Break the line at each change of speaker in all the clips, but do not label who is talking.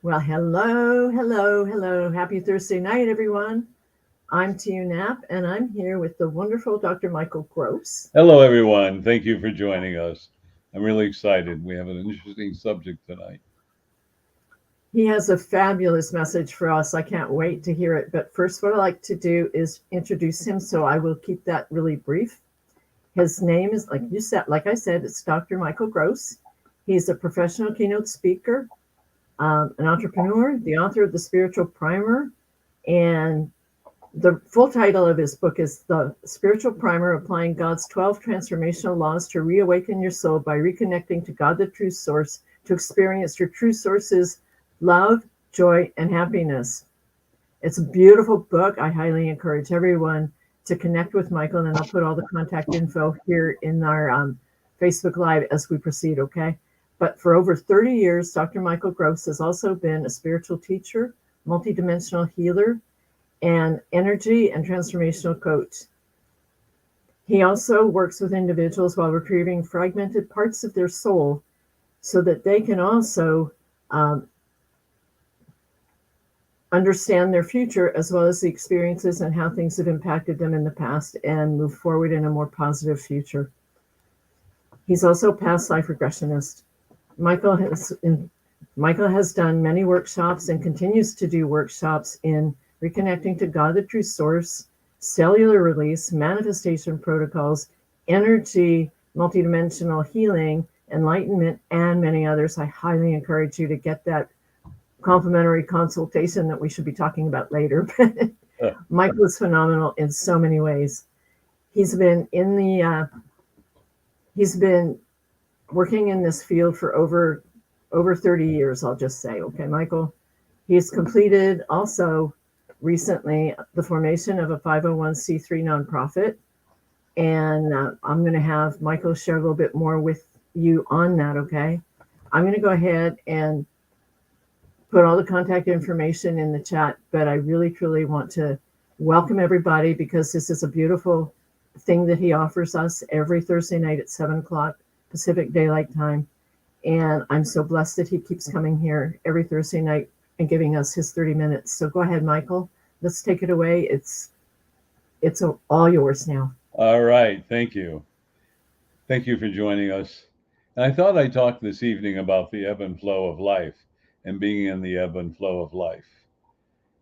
Well, hello, hello, hello. Happy Thursday night, everyone. I'm Tiu Knapp, and I'm here with the wonderful Dr. Michael Gross.
Hello, everyone. Thank you for joining us. I'm really excited. We have an interesting subject tonight.
He has a fabulous message for us. I can't wait to hear it. But first, what I like to do is introduce him, so I will keep that really brief. His name is, like I said, it's Dr. Michael Gross. He's a professional keynote speaker, an entrepreneur, the author of the Spiritual Primer, and the full title of his book is The Spiritual Primer: Applying God's 12 Transformational Laws to Reawaken Your Soul by Reconnecting to God, the True Source, to experience your true source's love, joy, and happiness. It's a beautiful book. I highly encourage everyone to connect with Michael, and I'll put all the contact info here in our Facebook Live as we proceed, okay? But for over 30 years, Dr. Michael Gross has also been a spiritual teacher, multidimensional healer, and energy and transformational coach. He also works with individuals while retrieving fragmented parts of their soul so that they can also um, understand their future as well as the experiences and how things have impacted them in the past and move forward in a more positive future. He's also a past life regressionist. Michael has Michael has done many workshops and continues to do workshops in reconnecting to God, the true source, cellular release, manifestation protocols, energy, multidimensional healing, enlightenment, and many others. I highly encourage you to get that complimentary consultation that we should be talking about later.
Uh,
Michael is phenomenal in so many ways. He's been in the he's been working in this field for over 30 years, I'll just say. Okay, Michael. He's completed also recently the formation of a 501c3 nonprofit. And I'm going to have Michael share a little bit more with you on that, okay? I'm going to go ahead and put all the contact information in the chat, but I really, truly want to welcome everybody because this is a beautiful thing that he offers us every Thursday night at 7 o'clock Pacific Daylight Time. And I'm so blessed that he keeps coming here every Thursday night and giving us his 30 minutes. So go ahead, Michael. Let's take it away. It's all yours now.
all right. Thank you. Thank you for joining us. And I thought I'd talk this evening about the ebb and flow of life and being in the ebb and flow of life.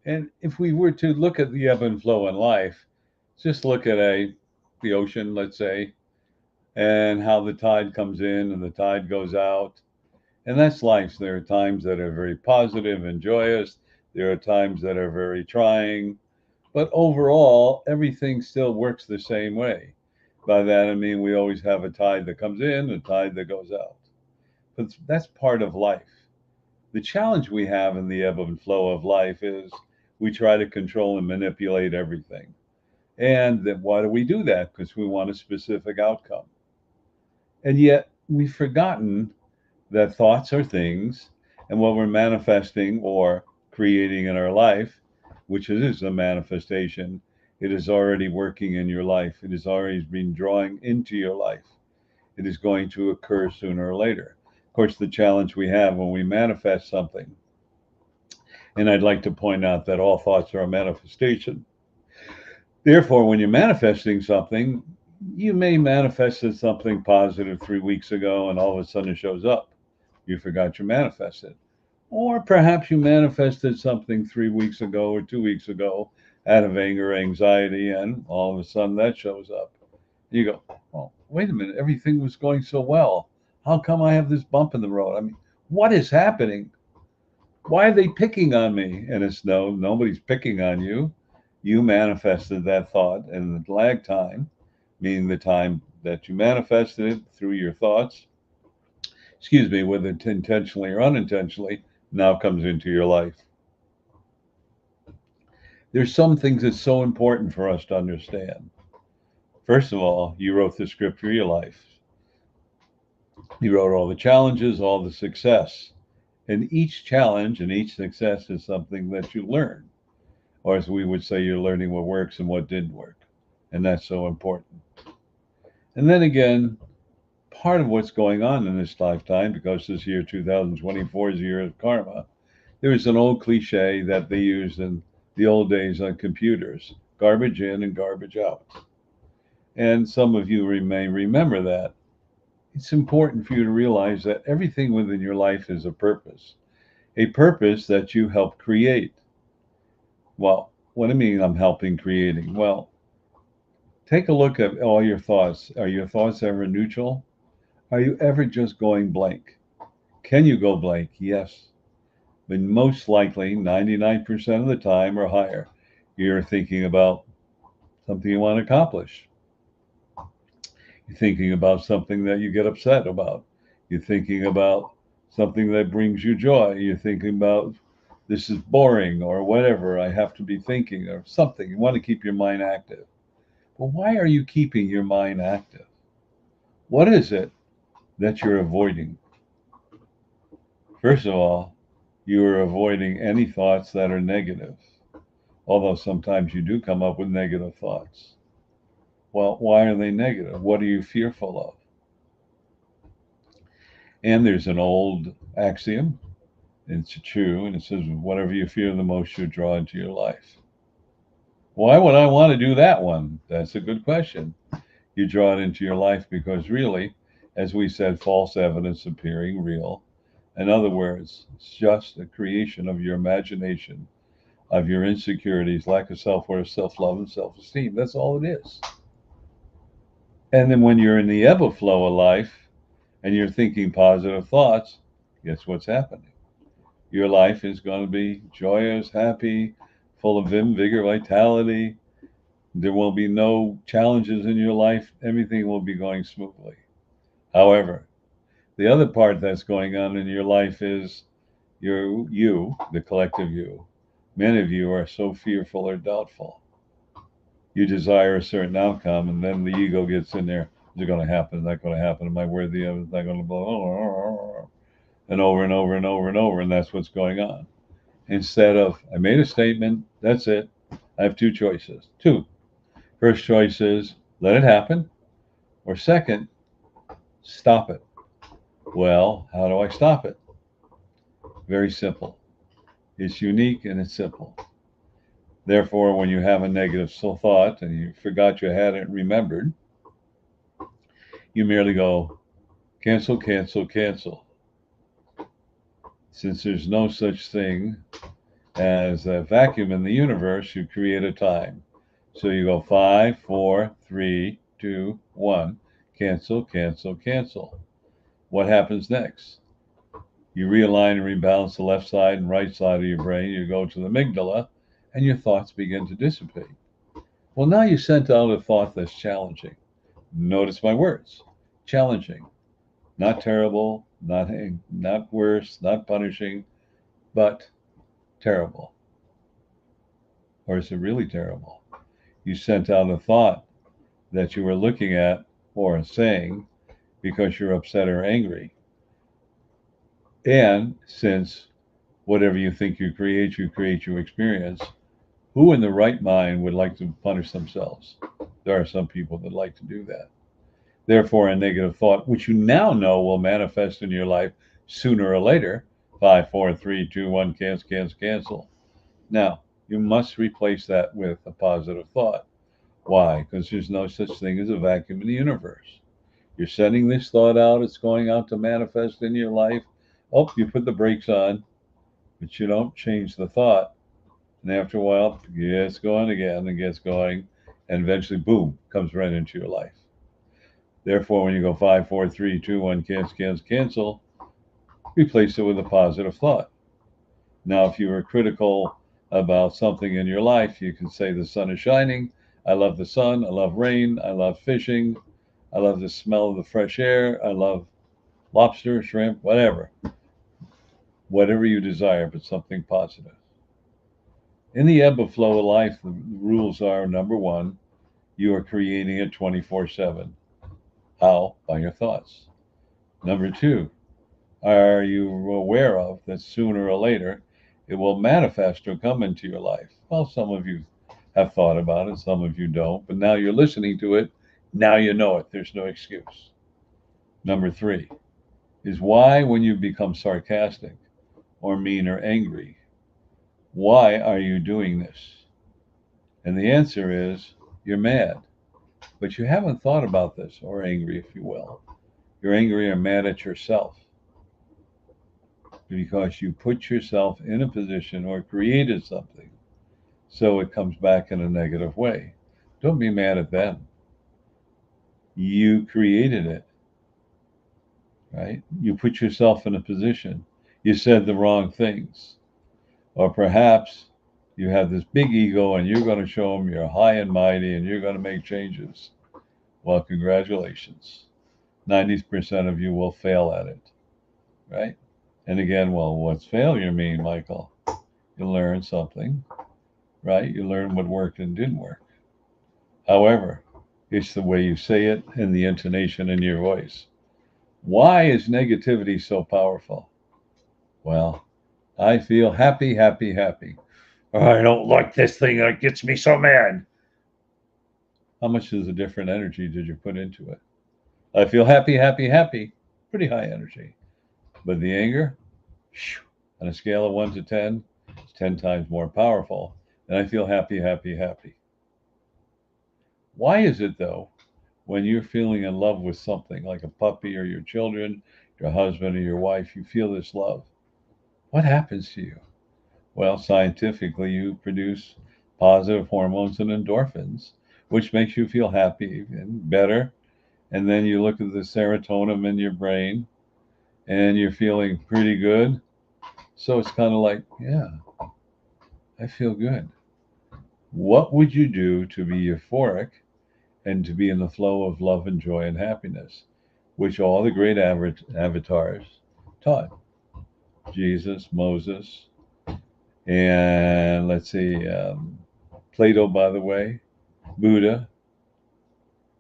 And if we were to look at the ebb and flow in life, just look at the ocean, let's say, and how the tide comes in and the tide goes out. And that's life. There are times that are very positive and joyous. There are times that are very trying. But overall, everything still works the same way. By that, I mean we always have a tide that comes in, a tide that goes out. But that's part of life. The challenge we have in the ebb and flow of life is we try to control and manipulate everything. And then why do we do that? Because we want a specific outcome. And yet we've forgotten that thoughts are things, and what we're manifesting or creating in our life, which is a manifestation, it is already working in your life. It is already been drawing into your life. It is going to occur sooner or later. Of course, the challenge we have when we manifest something, and I'd like to point out that all thoughts are a manifestation. Therefore, when you're manifesting something, you may manifested something positive 3 weeks ago and all of a sudden it shows up. You forgot you manifested. Or perhaps you manifested something 3 weeks ago or 2 weeks ago out of anger, anxiety, and all of a sudden that shows up. You go, oh, wait a minute, everything was going so well. How come I have this bump in the road? I mean, what is happening? Why are they picking on me? And it's no, nobody's picking on you. You manifested that thought, and the lag time, meaning the time that you manifested it through your thoughts, excuse me, whether intentionally or unintentionally, now comes into your life. There's some things that's so important for us to understand. First of all, you wrote the script for your life. You wrote all the challenges, all the success. And each challenge and each success is something that you learn. Or as we would say, you're learning what works and what didn't work. And that's so important. And then again, part of what's going on in this lifetime, because this year 2024 is the year of karma, There was an old cliche that they used in the old days on computers: garbage in and garbage out. And some of you may remember that. It's important for you to realize that everything within your life is a purpose that you help create. Well, what do I mean I'm helping creating? Well, take a look at all your thoughts. Are your thoughts ever neutral? Are you ever just going blank? Can you go blank? Yes. But most likely, 99% of the time or higher, you're thinking about something you want to accomplish. You're thinking about something that you get upset about. You're thinking about something that brings you joy. You're thinking about this is boring or whatever I have to be thinking or something. You want to keep your mind active. But why are you keeping your mind active? What is it that you're avoiding? First of all, you are avoiding any thoughts that are negative, although sometimes you do come up with negative thoughts. Well, why are they negative? What are you fearful of? And there's an old axiom, it's true, and it says, whatever you fear the most, you draw into your life. Why would I want to do that one? That's a good question. You draw it into your life because really, as we said, false evidence appearing real. In other words, it's just a creation of your imagination, of your insecurities, lack of self-worth, self-love, and self-esteem. That's all it is. And then when you're in the ebb and flow of life and you're thinking positive thoughts, guess what's happening? Your life is going to be joyous, happy, full of vim, vigor, vitality. There will be no challenges in your life. Everything will be going smoothly. However, the other part that's going on in your life is you, the collective you. Many of you are so fearful or doubtful. You desire a certain outcome, and then the ego gets in there. Is it going to happen? Is that going to happen? Am I worthy of it? Is that going to blow? And over and over and over and over, and that's what's going on. Instead of, I made a statement, that's it. I have two choices. Two. First choice is let it happen, or second, stop it. Well, how do I stop it? Very simple. It's unique and it's simple. Therefore, when you have a negative thought and you forgot you had it remembered, you merely go, cancel, cancel, cancel. Since there's no such thing as a vacuum in the universe, you create a time. So you go 5, 4, 3, 2, 1, cancel, cancel, cancel. What happens next? You realign and rebalance the left side and right side of your brain. You go to the amygdala, and your thoughts begin to dissipate. Well, now you sent out a thought that's challenging. Notice my words. Challenging. Not terrible, not worse, not punishing, but terrible. Or is it really terrible? You sent out a thought that you were looking at or saying because you're upset or angry. And since whatever you think you create your experience, who in the right mind would like to punish themselves? There are some people that like to do that. Therefore, a negative thought, which you now know will manifest in your life sooner or later, 5, 4, 3, 2, 1, cancel, cancel, cancel. Now, you must replace that with a positive thought. Why? Because there's no such thing as a vacuum in the universe. You're sending this thought out, it's going out to manifest in your life. Oh, you put the brakes on, but you don't change the thought. And after a while, it gets going again and gets going, and eventually, boom, comes right into your life. Therefore, when you go 5, 4, 3, 2, 1, cancel, cancel, cancel, replace it with a positive thought. Now, if you were critical about something in your life, you can say the sun is shining. I love the sun. I love rain. I love fishing. I love the smell of the fresh air. I love lobster, shrimp, whatever. Whatever you desire, but something positive. In the ebb and flow of life, the rules are, number one, you are creating it 24/7. How? By your thoughts. Number two, are you aware of that sooner or later it will manifest or come into your life? Well, some of you have thought about it, some of you don't, but now you're listening to it. Now you know it. There's no excuse. Number three is why, when you become sarcastic or mean or angry. Why are you doing this? And the answer is you're mad. But you haven't thought about this, or angry, if you will. You're angry or mad at yourself because you put yourself in a position or created something so it comes back in a negative way. Don't be mad at them. You created it, right? You put yourself in a position. You said the wrong things. Or perhaps you have this big ego and you're going to show them you're high and mighty and you're going to make changes. Well, congratulations. 90% of you will fail at it, right? And again, well, what's failure mean, Michael? You learn something, right? You learn what worked and didn't work. However, it's the way you say it and the intonation in your voice. Why is negativity so powerful? Well, I feel happy, happy, happy. I don't like this thing. It gets me so mad. How much is a different energy did you put into it? I feel happy, happy, happy. Pretty high energy. But the anger, on a scale of 1 to 10, it's 10 times more powerful. And I feel happy, happy, happy. Why is it, though, when you're feeling in love with something like a puppy or your children, your husband or your wife, you feel this love? What happens to you? Well, scientifically, you produce positive hormones and endorphins, which makes you feel happy and better. And then you look at the serotonin in your brain and you're feeling pretty good. So it's kind of like, yeah, I feel good. What would you do to be euphoric and to be in the flow of love and joy and happiness, which all the great avatars taught? Jesus, Moses, and let's see, Plato, by the way, Buddha,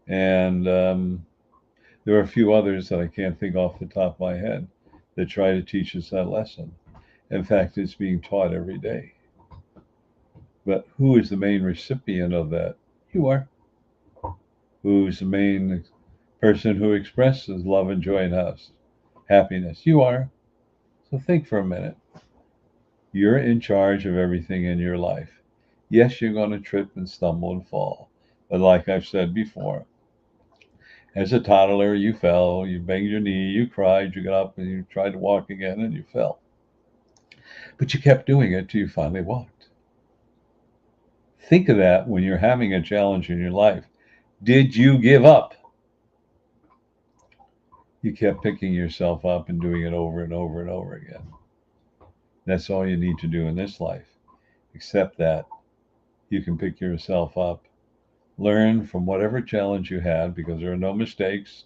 and there are a few others that I can't think off the top of my head that try to teach us that lesson. In fact, it's being taught every day. But who is the main recipient of that? You are. Who's the main person who expresses love and joy and happiness? You are. So think for a minute. You're in charge of everything in your life. Yes, you're going to trip and stumble and fall. But like I've said before, as a toddler, you fell, you banged your knee, you cried, you got up and you tried to walk again and you fell. But you kept doing it till you finally walked. Think of that when you're having a challenge in your life. Did you give up? You kept picking yourself up and doing it over and over and over again. That's all you need to do in this life. Except that you can pick yourself up, learn from whatever challenge you had, because there are no mistakes.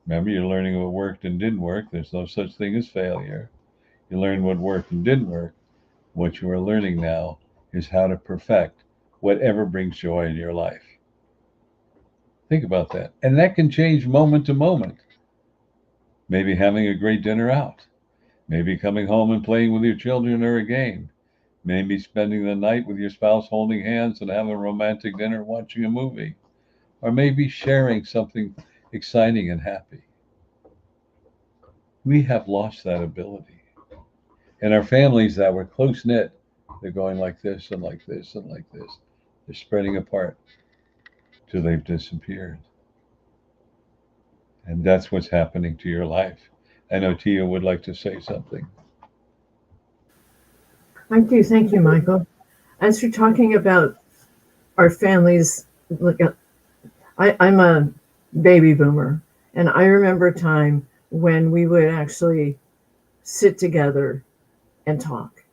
Remember, you're learning what worked and didn't work. There's no such thing as failure. You learn what worked and didn't work. What you are learning now is how to perfect whatever brings joy in your life. Think about that. And that can change moment to moment. Maybe having a great dinner out. Maybe coming home and playing with your children or a game. Maybe spending the night with your spouse holding hands and having a romantic dinner watching a movie. Or maybe sharing something exciting and happy. We have lost that ability. And our families that were close knit, they're going like this and like this and like this. They're spreading apart till they've disappeared. And that's what's happening to your life. I know Tia would like to say something.
Thank you, Michael. As you're talking about our families, look, I'm a baby boomer, and I remember a time when we would actually sit together and talk.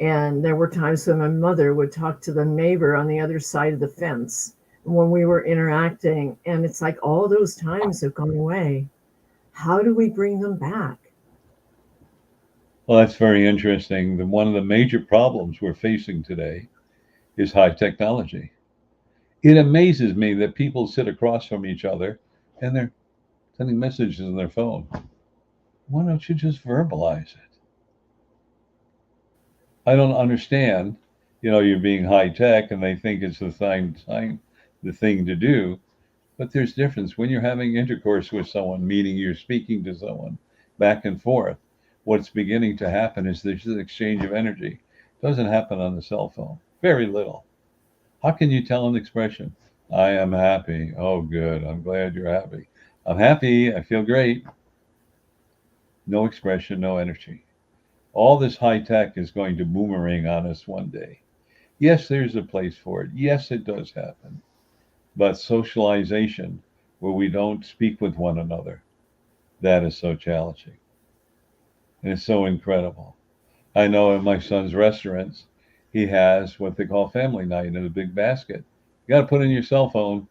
And there were times when my mother would talk to the neighbor on the other side of the fence when we were interacting. And it's like all those times have gone away. How do we bring them back?
Well, that's very interesting. One of the major problems we're facing today is high technology. It amazes me that people sit across from each other and they're sending messages on their phone. Why don't you just verbalize it? I don't understand. You're being high tech and they think it's the thing to do. But there's difference when you're having intercourse with someone, meaning you're speaking to someone back and forth. what's beginning to happen is there's this exchange of energy. It doesn't happen on the cell phone. Very little. How can you tell an expression? I am happy. Oh, good. I'm glad you're happy. I'm happy. I feel great. No expression, no energy. All this high tech is going to boomerang on us one day. Yes, there's a place for it. Yes, it does happen. But socialization, where we don't speak with one another, that is so challenging. And it's so incredible. I know in my son's restaurants, he has what they call family night in a big basket. You got to put in your cell phone,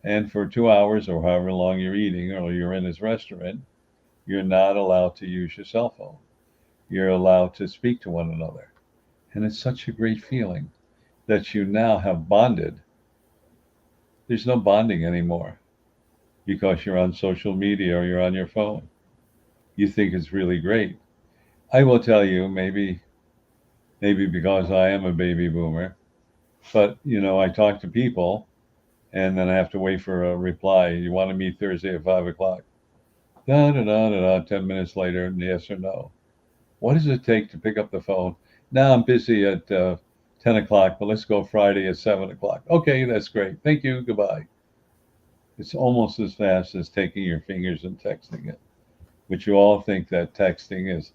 and for 2 hours or however long you're eating or you're in his restaurant, you're not allowed to use your cell phone. You're allowed to speak to one another. And it's such a great feeling that you now have bonded. There's no bonding anymore because you're on social media or you're on your phone. You think it's really great. I will tell you, maybe because I am a baby boomer, but I talk to people and then I have to wait for a reply. You want to meet Thursday at 5 o'clock? Da da da da da. 10 minutes later, yes or no. What does it take to pick up the phone? Now I'm busy at 10 o'clock, but let's go Friday at 7 o'clock. Okay, that's great. Thank you. Goodbye. It's almost as fast as taking your fingers and texting it, which you all think that texting is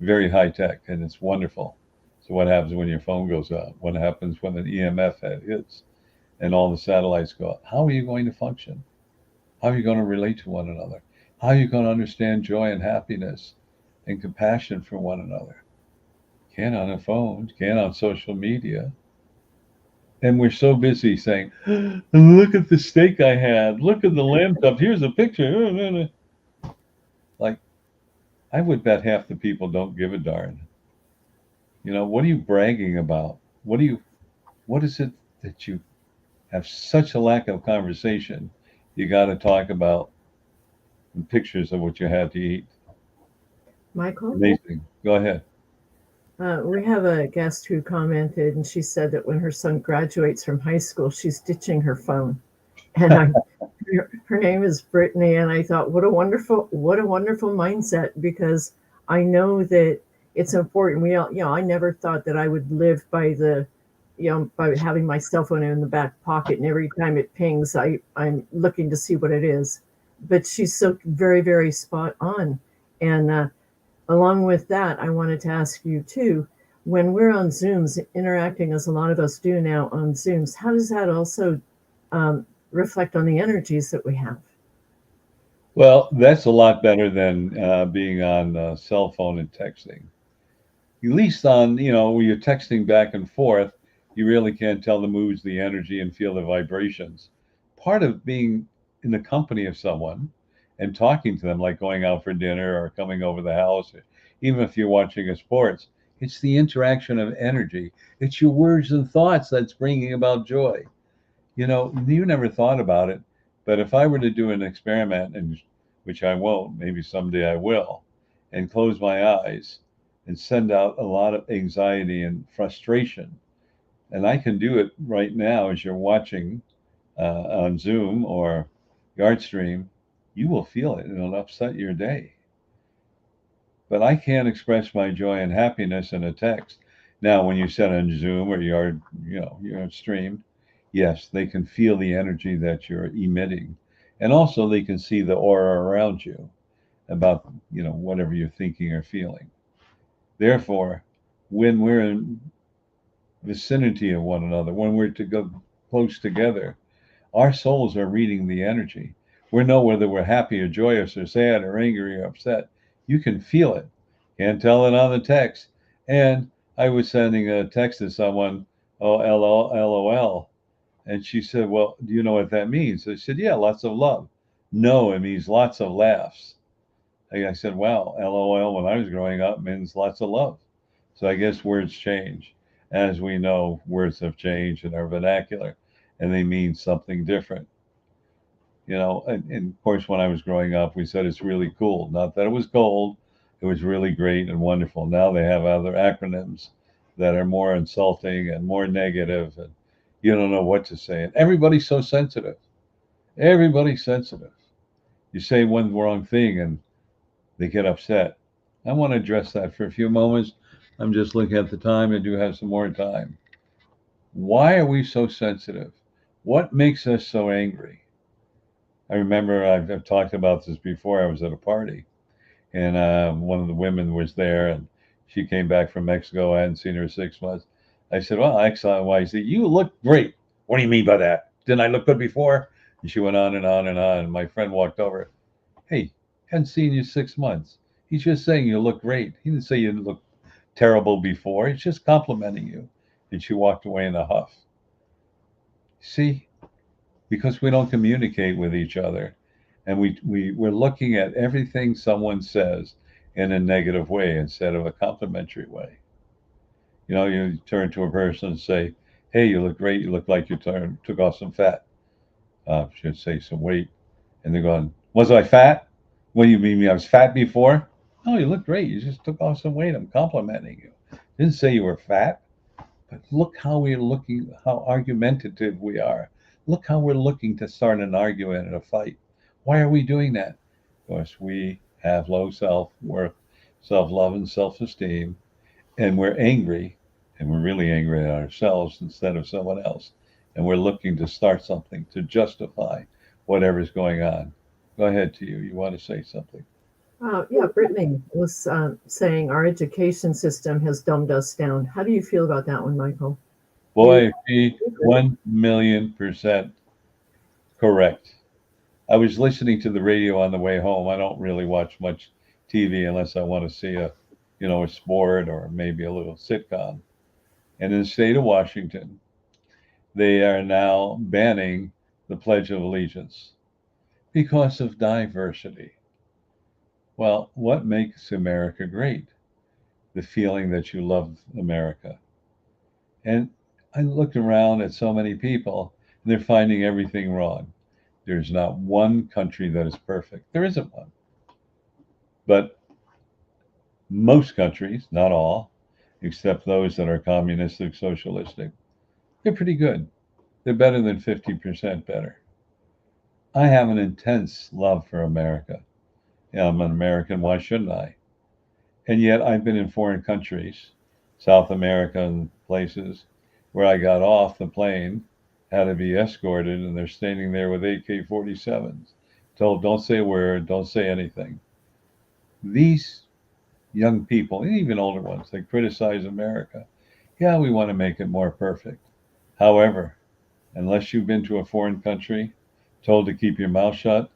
very high tech and it's wonderful. So what happens when your phone goes out? What happens when an EMF hits and all the satellites go out? How are you going to function? How are you going to relate to one another? How are you going to understand joy and happiness and compassion for one another? Can't on a phone, can't on social media. And we're so busy saying, look at the steak I had. Look at the lamb chop. Here's a picture. Like, I would bet half the people don't give a darn. What are you bragging about? What is it that you have such a lack of conversation? You got to talk about pictures of what you had to eat.
Michael?
Amazing. Go ahead.
We have a guest who commented, and she said that when her son graduates from high school, she's ditching her phone. And her name is Brittany, and I thought, what a wonderful mindset, because I know that it's important. We all, I never thought that I would live by by having my cell phone in the back pocket, and every time it pings, I'm looking to see what it is. But she's so very, very spot on, and along with that, I wanted to ask you too, when we're on Zooms, interacting as a lot of us do now on Zooms, how does that also reflect on the energies that we have?
Well, that's a lot better than being on cell phone and texting. At least on, when you're texting back and forth, you really can't tell the moods, the energy, and feel the vibrations. Part of being in the company of someone and talking to them, like going out for dinner or coming over the house, even if you're watching a sports, it's the interaction of energy. It's your words and thoughts that's bringing about joy. You never thought about it, but if I were to do an experiment, and which I won't, maybe someday I will, and close my eyes and send out a lot of anxiety and frustration, and I can do it right now as you're watching on Zoom or Yardstream, you will feel it and it'll upset your day. But I can't express my joy and happiness in a text. Now, when you sit on Zoom or Yardstream, yes, they can feel the energy that you're emitting. And also they can see the aura around you about, whatever you're thinking or feeling. Therefore, when we're in vicinity of one another, when we're to go close together, our souls are reading the energy. We know whether we're happy or joyous or sad or angry or upset. You can feel it. Can't tell it on the text. And I was sending a text to someone, oh, LOL. And she said, well, do you know what that means? I said, yeah, lots of love. No, it means lots of laughs. I said, wow, LOL when I was growing up means lots of love. So I guess words change. As we know, words have changed in our vernacular and they mean something different. And of course, when I was growing up, we said it's really cool. Not that it was cold, it was really great and wonderful. Now they have other acronyms that are more insulting and more negative, and you don't know what to say. And everybody's so sensitive. Everybody's sensitive. You say one wrong thing and they get upset. I want to address that for a few moments. I'm just looking at the time. I do have some more time. Why are we so sensitive? What makes us so angry? I remember I've talked about this before. I was at a party, and one of the women was there, and she came back from Mexico. I hadn't seen her 6 months. I said, "Well, X, Y, Z, you look great." What do you mean by that? Didn't I look good before? And she went on and on and on. And my friend walked over. Hey, hadn't seen you 6 months. He's just saying you look great. He didn't say you look terrible before. He's just complimenting you. And she walked away in a huff. See, because we don't communicate with each other, and we're looking at everything someone says in a negative way instead of a complimentary way. You know, you turn to a person and say, "Hey, you look great. You look like you took off some fat." Should say some weight, and they're going, "Was I fat? What do you mean? I was fat before?" No, you look great. You just took off some weight. I'm complimenting you. Didn't say you were fat. But look how we're looking, how argumentative we are. Look how we're looking to start an argument and a fight. Why are we doing that? Because we have low self worth, self love, and self esteem, and we're angry, and we're really angry at ourselves instead of someone else. And we're looking to start something to justify whatever's going on. Go ahead to you. You want to say something?
Yeah, Brittany was saying our education system has dumbed us down. How do you feel about that one, Michael? You
Boy, be
agree?
1,000,000% correct. I was listening to the radio on the way home. I don't really watch much TV unless I want to see a sport or maybe a little sitcom. And in the state of Washington, they are now banning the Pledge of Allegiance because of diversity. Well, what makes America great? The feeling that you love America. And I look around at so many people, and they're finding everything wrong. There's not one country that is perfect. There isn't one. But most countries, not all, except those that are communistic, socialistic, they're pretty good. They're better than 50% better. I have an intense love for America. Yeah, I'm an American. Why shouldn't I? And yet I've been in foreign countries, South America and places where I got off the plane, had to be escorted, and they're standing there with AK-47s, told, don't say a word, don't say anything. These young people, and even older ones, they criticize America. Yeah, we want to make it more perfect. However, unless you've been to a foreign country, told to keep your mouth shut,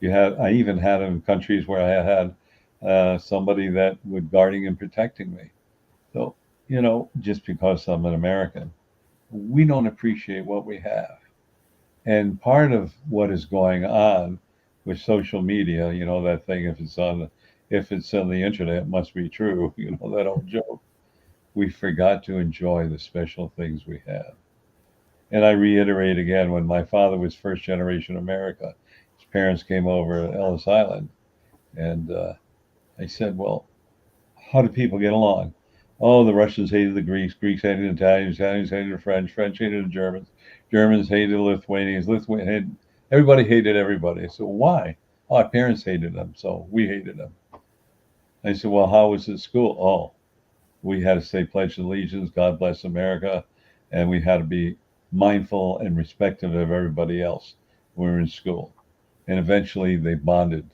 I even had in countries where I had somebody that would guarding and protecting me. So, just because I'm an American, we don't appreciate what we have. And part of what is going on with social media, that thing, if it's on the internet, it must be true, that old joke. We forgot to enjoy the special things we have. And I reiterate again, when my father was first generation America, his parents came over to Ellis Island, and I said, well, how do people get along? Oh, the Russians hated the Greeks, Greeks hated the Italians, Italians hated the French, French hated the Germans, Germans hated the Lithuanians, everybody hated everybody. So why? Oh, our parents hated them, so we hated them. I said, well, how was it at school? Oh, we had to say Pledge of Allegiance, God bless America, and we had to be mindful and respectful of everybody else when we were in school. And eventually they bonded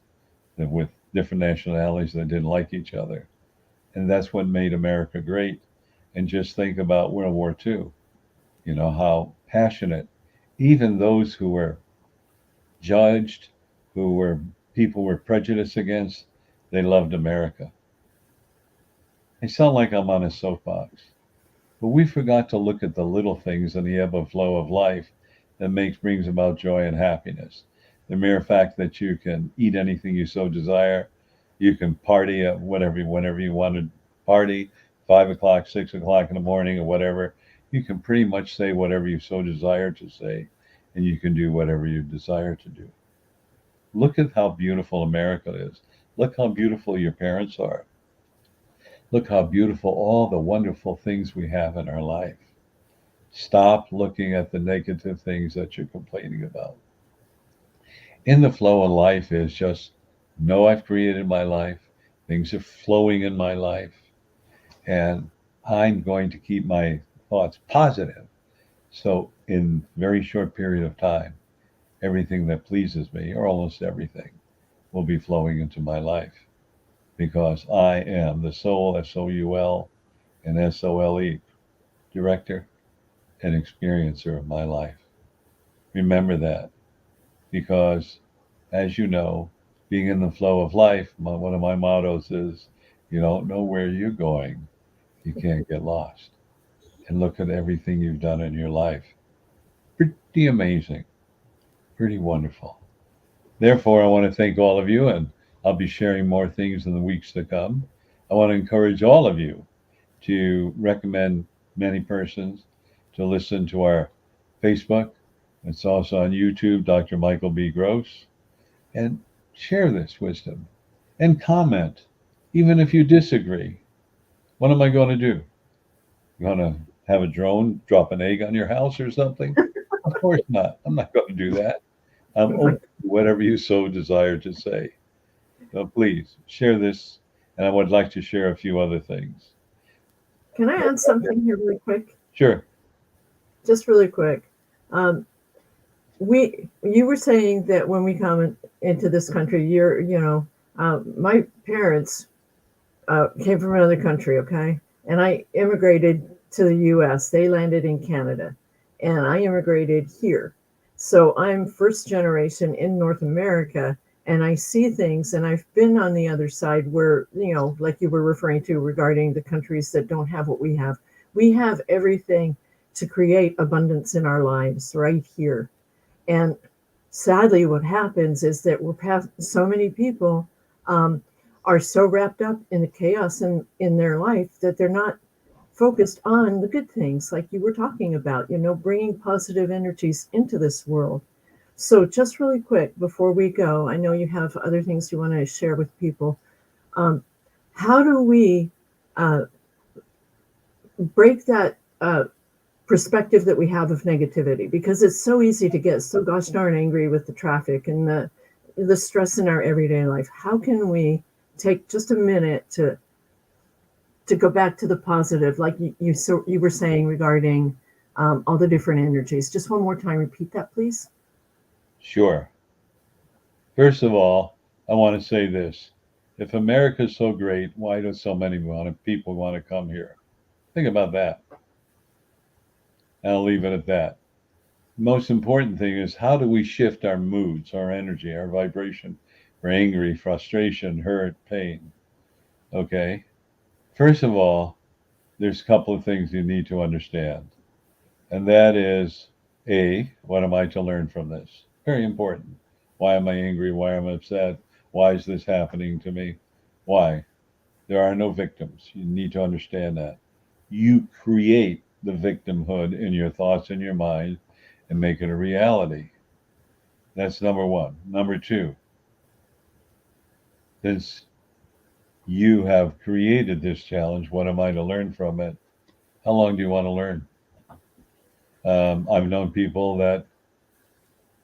with different nationalities that didn't like each other. And that's what made America great. And just think about World War II, how passionate, even those who were judged, people were prejudiced against, they loved America. I sound like I'm on a soapbox, but we forgot to look at the little things in the ebb and flow of life that brings about joy and happiness. The mere fact that you can eat anything you so desire, you can party at whenever you want to party, 5 o'clock, 6 o'clock in the morning, or whatever. You can pretty much say whatever you so desire to say, and you can do whatever you desire to do. Look at how beautiful America is. Look how beautiful your parents are. Look how beautiful all the wonderful things we have in our life. Stop looking at the negative things that you're complaining about. In the flow of life is just know I've created my life, Things are flowing in my life, and I'm going to keep my thoughts positive. So in a very short period of time, everything that pleases me, or almost everything, will be flowing into my life because I am the soul, SOUL, and SOLE, director and experiencer of my life. Remember that because, as you know, being in the flow of life, one of my mottos is you don't know where you're going, you can't get lost. And look at everything you've done in your life. Pretty amazing, pretty wonderful. Therefore, I want to thank all of you, and I'll be sharing more things in the weeks to come. I want to encourage all of you to recommend many persons to listen to our Facebook. It's also on YouTube, Dr. Michael B. Gross, and share this wisdom and comment, even if you disagree. What am I going to do? You going to have a drone drop an egg on your house or something? Of course not. I'm not going to do that. I'm open to whatever you so desire to say. So please share this, and I would like to share a few other things.
Can I add something here really quick?
Sure.
Just really quick. Um, you were saying that when we come into this country, my parents came from another country, okay? And I immigrated to the US. They landed in Canada, and I immigrated here. So I'm first generation in North America, and I see things, and I've been on the other side where, like you were referring to regarding the countries that don't have what we have. We have everything to create abundance in our lives right here. And sadly, what happens is that so many people are so wrapped up in the chaos in their life that they're not focused on the good things, like you were talking about, bringing positive energies into this world. So, just really quick before we go, I know you have other things you want to share with people. Um, how do we uh, break that perspective that we have of negativity, because it's so easy to get so gosh darn angry with the traffic and the stress in our everyday life? How can we take just a minute to go back to the positive, like you were saying regarding all the different energies? Just one more time, repeat that, please.
Sure. First of all, I want to say this. If America's so great, why do so many people want to come here? Think about that. I'll leave it at that. Most important thing is, how do we shift our moods, our energy, our vibration? We're angry, frustration, hurt, pain. Okay. First of all, there's a couple of things you need to understand. And that is, A, what am I to learn from this? Very important. Why am I angry? Why am I upset? Why is this happening to me? Why? There are no victims. You need to understand that. You create the victimhood in your thoughts and your mind and make it a reality. That's number one. Number two, since you have created this challenge, what am I to learn from it? How long do you want to learn? I've known people that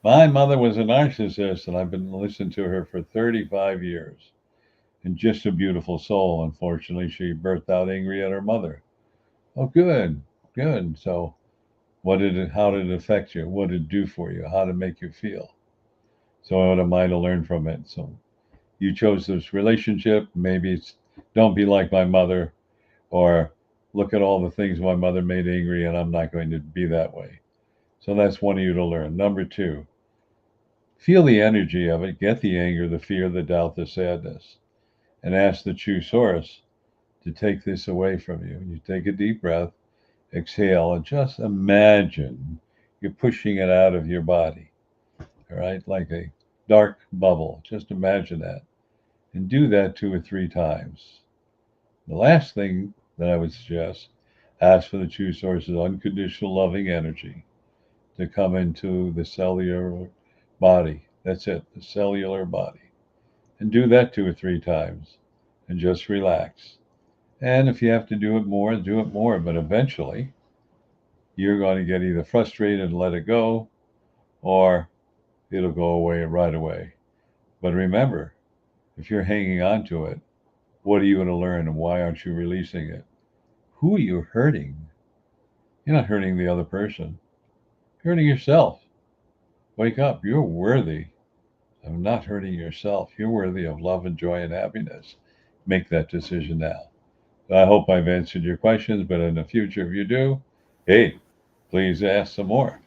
my mother was a narcissist, and I've been listening to her for 35 years. And just a beautiful soul. Unfortunately, she birthed out angry at her mother. Oh, good, good. So, how did it affect you? What did it do for you? How did it make you feel? So, what am I to learn from it? So, you chose this relationship. Maybe it's don't be like my mother, or look at all the things my mother made angry, and I'm not going to be that way. So, that's one of you to learn. Number two, feel the energy of it, get the anger, the fear, the doubt, the sadness, and ask the true source to take this away from you. You take a deep breath, exhale, and just imagine you're pushing it out of your body, all right, like a dark bubble. Just imagine that and do that 2 or 3 times. The last thing that I would suggest, ask for the true source's unconditional loving energy to come into the cellular body. That's it, the cellular body. And do that 2 or 3 times and just relax. And if you have to do it more, do it more. But eventually, you're going to get either frustrated and let it go, or it'll go away right away. But remember, if you're hanging on to it, What are you going to learn and why aren't you releasing it? Who are you hurting? You're not hurting the other person. You're hurting yourself. Wake up. You're worthy of not hurting yourself. You're worthy of love and joy and happiness. Make that decision now. I hope I've answered your questions, but in the future, if you do, hey, please ask some more.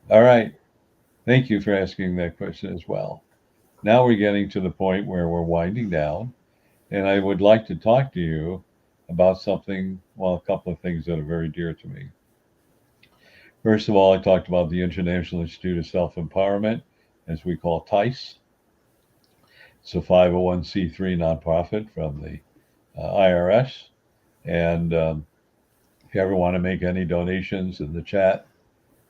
All right. Thank you for asking that question as well. Now we're getting to the point where we're winding down, and I would like to talk to you about something, well, a couple of things that are very dear to me. First of all, I talked about the International Institute of Self Empowerment, as we call TICE. It's a 501c3 nonprofit from the IRS. And if you ever want to make any donations in the chat,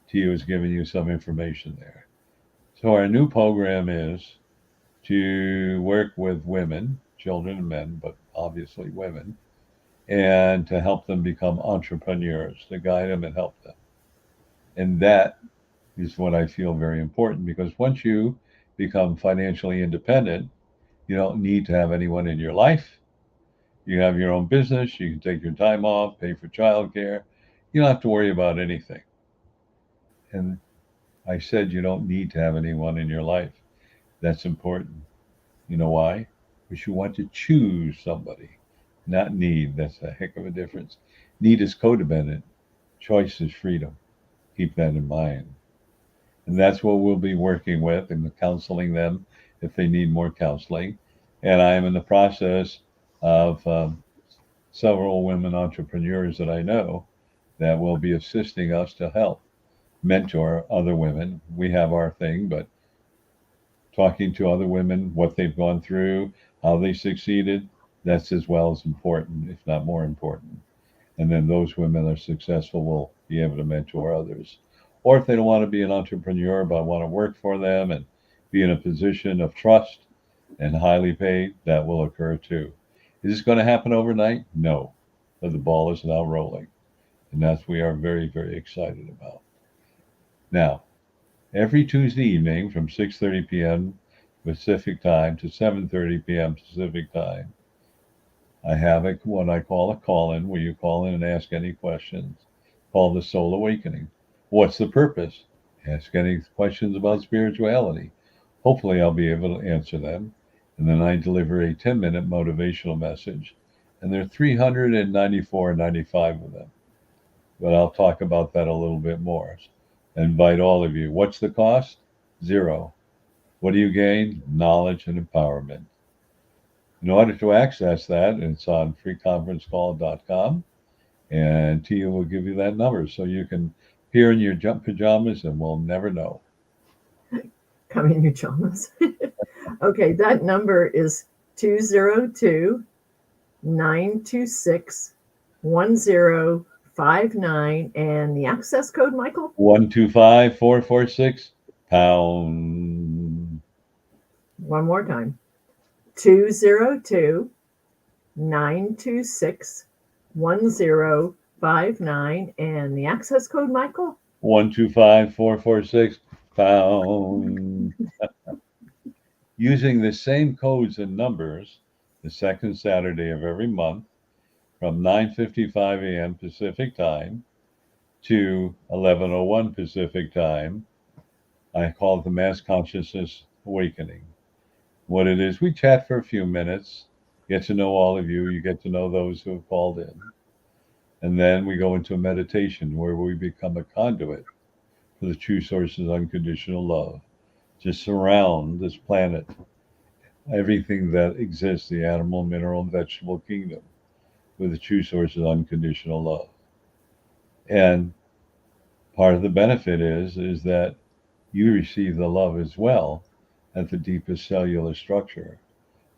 Tia is giving you some information there. So our new program is to work with women, children and men, but obviously women, and to help them become entrepreneurs, to guide them and help them. And that is what I feel very important, because once you become financially independent, you don't need to have anyone in your life. You have your own business, you can take your time off, pay for childcare. You don't have to worry about anything. And I said you don't need to have anyone in your life. That's important. You know why? Because you want to choose somebody, not need. That's a heck of a difference. Need is codependent. Choice is freedom. Keep that in mind. And that's what we'll be working with and counseling them if they need more counseling. And I am in the process of several women entrepreneurs that I know that will be assisting us to help mentor other women. We have our thing, but talking to other women, what they've gone through, how they succeeded, that's as well as important, if not more important. And then those women that are successful will be able to mentor others. Or if they don't want to be an entrepreneur, but want to work for them and be in a position of trust and highly paid, that will occur too. Is this going to happen overnight? No. But the ball is now rolling. And that's we are very, very excited about. Now, every Tuesday evening from 6:30 p.m. Pacific time to 7:30 p.m. Pacific time, I have what I call a call-in, where you call in and ask any questions, called the Soul Awakening. What's the purpose? Ask any questions about spirituality. Hopefully I'll be able to answer them. And then I deliver a 10-minute motivational message. And there are 394.95 of them. But I'll talk about that a little bit more. I invite all of you. What's the cost? Zero. What do you gain? Knowledge and empowerment. In order to access that, it's on freeconferencecall.com, and Tia will give you that number so you can appear in your jump pajamas and we'll never know.
Come in your pajamas. Okay, that number is 202-926-1059, and the access code, Michael?
125446 #.
One more time. 202-926-1059, and the access code, Michael?
125446 #. Using the same codes and numbers, the second Saturday of every month from 9:55 a.m. Pacific time to 11:01 Pacific time, I call it the Mass Consciousness Awakening. What it is, we chat for a few minutes, get to know all of you, you get to know those who have called in. And then we go into a meditation where we become a conduit for the true source of unconditional love. Just surround this planet, everything that exists, the animal, mineral, and vegetable kingdom, with the true source of unconditional love. And part of the benefit is that you receive the love as well at the deepest cellular structure.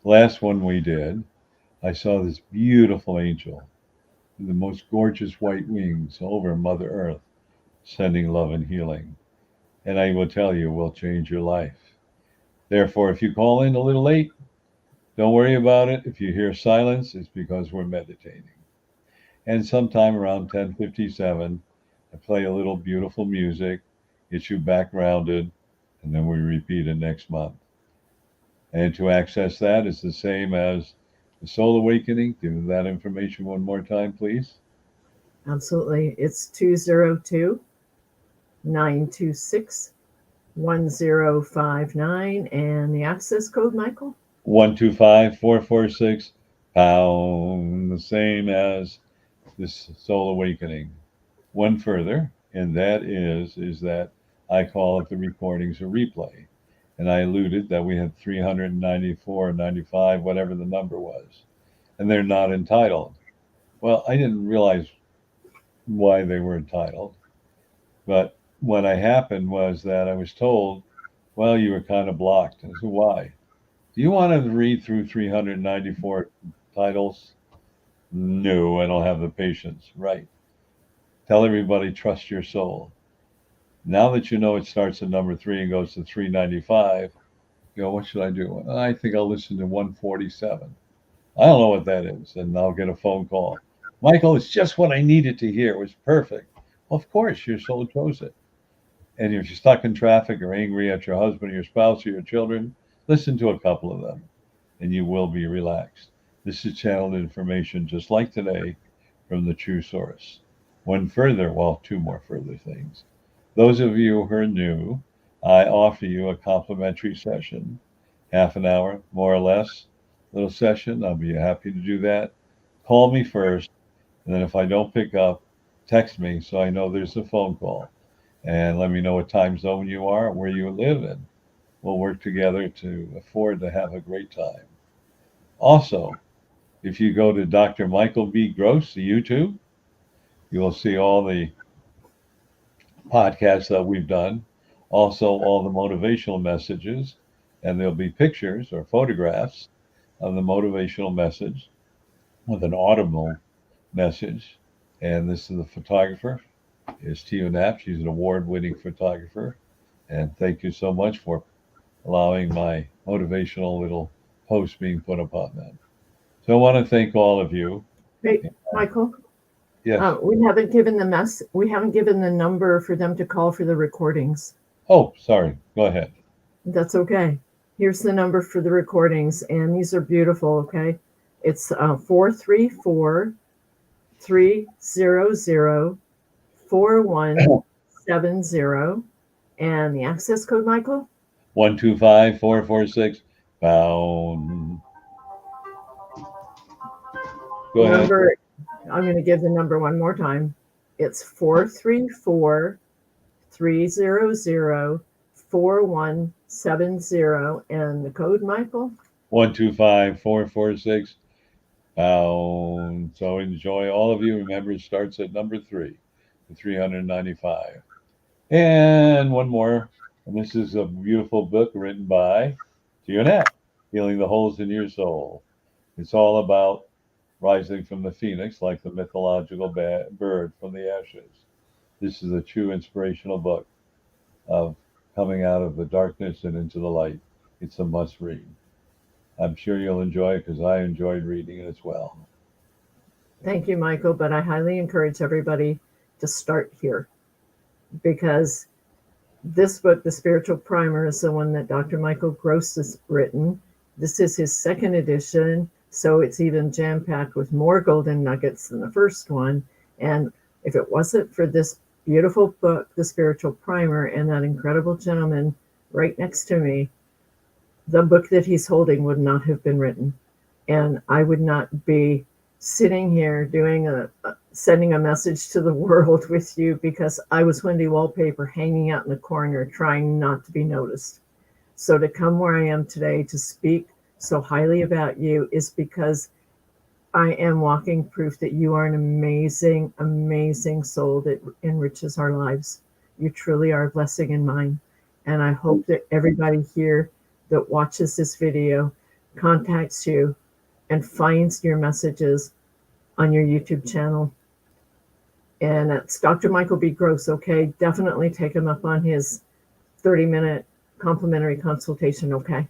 Last one we did, I saw this beautiful angel with the most gorgeous white wings over Mother Earth, sending love and healing. And I will tell you, will change your life. Therefore, if you call in a little late, don't worry about it. If you hear silence, it's because we're meditating. And sometime around 10:57, I play a little beautiful music, get you back grounded, and then we repeat it next month. And to access that is the same as The Soul Awakening. Give that information one more time, please.
Absolutely. It's 202 926 1059. And the access code, Michael?
125446 #, the same as this Soul Awakening. One further, and that is that I call it the recordings a replay. And I alluded that we had 394, 95, whatever the number was, and they're not entitled. Well, I didn't realize why they were entitled, but what happened was that I was told, well, you were kind of blocked. I said, why? Do you want to read through 394 titles? No, I don't have the patience. Right. Tell everybody, trust your soul. Now that you know it starts at number 3 and goes to 395, you go, what should I do? I think I'll listen to 147. I don't know what that is. And I'll get a phone call. Michael, it's just what I needed to hear. It was perfect. Well, of course, your soul chose it. And if you're stuck in traffic or angry at your husband or your spouse or your children, listen to a couple of them and you will be relaxed. This is channeled information just like today from the true source. One further, well, two more further things. Those of you who are new, I offer you a complimentary session, half an hour, more or less, little session. I'll be happy to do that. Call me first, and then if I don't pick up, text me so I know there's a phone call. And let me know what time zone you are, where you live in. We'll work together to afford to have a great time. Also, if you go to Dr. Michael B. Gross, the YouTube, you will see all the podcasts that we've done, also all the motivational messages, and there'll be pictures or photographs of the motivational message with an audible message. And this is the photographer, is Tia Knapp. She's an award-winning photographer. And thank you so much for allowing my motivational little post being put upon that. So I want to thank all of you.
Hey, Michael.
Yes.
We haven't given the number for them to call for the recordings.
Oh, sorry. Go ahead.
That's okay. Here's the number for the recordings, and these are beautiful. Okay, it's 434-300-4170, and the access code, Michael.
125446 #. Go ahead.
Number, I'm going to give the number one more time. It's 434-300-4170, and the code, Michael.
125446 #. So enjoy, all of you. Remember, it starts at number 3 to 395. And one more, and this is a beautiful book written by Tia Knapp, Healing the Holes in Your Soul. It's all about rising from the phoenix, like the mythological bird from the ashes. This is a true inspirational book of coming out of the darkness and into the light. It's a must read. I'm sure you'll enjoy it because I enjoyed reading it as well.
Thank you, Michael, but I highly encourage everybody to start here, because this book, The Spiritual Primer, is the one that Dr. Michael Gross has written. This is his second edition, so it's even jam-packed with more golden nuggets than the first one. And if it wasn't for this beautiful book, The Spiritual Primer, and that incredible gentleman right next to me, the book that he's holding would not have been written. And I would not be sitting here doing sending a message to the world with you, because I was Wendy Wallpaper hanging out in the corner trying not to be noticed. So to come where I am today to speak so highly about you is because I am walking proof that you are an amazing, amazing soul that enriches our lives. You truly are a blessing in mine. And I hope that everybody here that watches this video contacts you and finds your messages on your YouTube channel. And it's Dr. Michael B. Gross, okay? Definitely take him up on his 30-minute complimentary consultation, okay?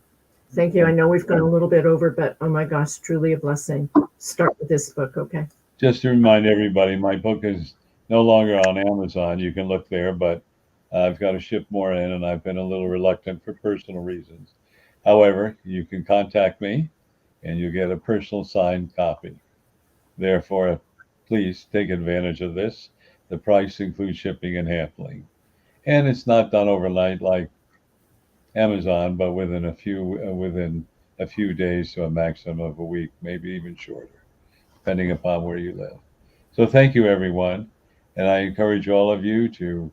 Thank you. I know we've gone a little bit over, but oh my gosh, truly a blessing. Start with this book, okay?
Just to remind everybody, my book is no longer on Amazon. You can look there, but I've got to ship more in, and I've been a little reluctant for personal reasons. However, you can contact me, and you get a personal signed copy. Therefore, please take advantage of this. The price includes shipping and handling. And it's not done overnight like Amazon, but within a few days to a maximum of a week, maybe even shorter, depending upon where you live. So thank you, everyone. And I encourage all of you to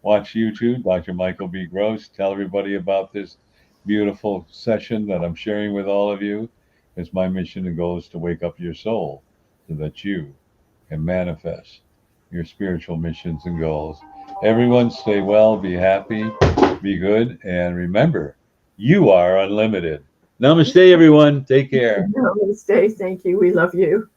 watch YouTube, Dr. Michael B. Gross. Tell everybody about this beautiful session that I'm sharing with all of you. It's my mission and goal is to wake up your soul so that you can manifest your spiritual missions and goals. Everyone stay well, be happy, be good, and remember, you are unlimited. Namaste, everyone. Take care.
Namaste. Thank you. We love you.